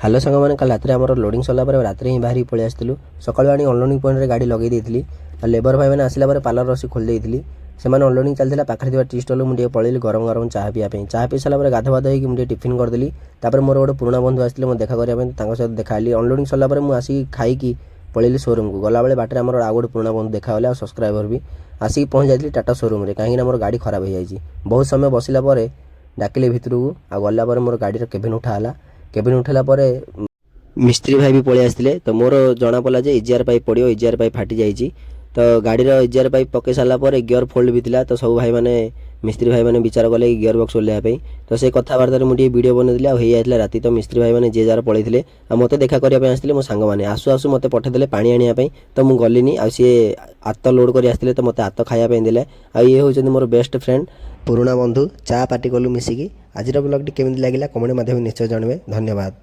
Hello सांग मैंने कल रात आम लोडिंग सरला रात ही बाहर पलि आसलु सकालू आनी अनलोडिंग पॉइंट रे गाड़ी लगे देती लेबर भाई मैंने आसला पार्लर रसी खोल देती से अनलोडिंग चलता पाखे टी स्टल मुझे पलैली गरम गरम चाह पीवा चाह पी सारा गाधवाद होगी मुझे टिफिन करदेली मोर गोटे पुराना बंधु आसते मो देखा करने सहित देखाली अनलोडिंग सरला मुझे आसिक खाई पलैली शोरूम को गला बेले बाटे आम आउ गोटे पुराना बंधु देखा और सब्सक्राइबर भी आसिक पहुँच जाती टाटा शोरूम में कहीं मोर गाड़ी खराब हो जाए बहुत समय बसला डाकिले भितर को आ गला मोर गाड़ी केबिन उठाला केबिन उठेला मिस्त्री भाई भी पलि आसते तो मोर जना पड़ा जे इजिआर पाइप पड़ो इजिआर पाइप फाटी जाइए तो गाड़ी इजिआर पाइप पकई सारापर गियर फोल्ड भी था तो सब भाई मैंने मिस्त्री भाई मैंने विचार कले गियर बक्स ओह्लैया तो से कथबार्तार मुझे वीडियो बनई हो जाता राति तो मिस्त्री भाई मैंने जे जार पलैते मत देखा करने आसते मो सांग मैंने आसु आसु मत पठेदे पा आने तो मुझे गलिनी आ सी आत लोड कर आसते तो मत आत खायापी देले ये हूँ मोर बेस्ट फ्रेंड पुराना बंधु चा पार्टी कलु मिसिकी आज ब्लॉग टी केमी लगे कमेंट माध्यम निश्चय जानवे धन्यवाद।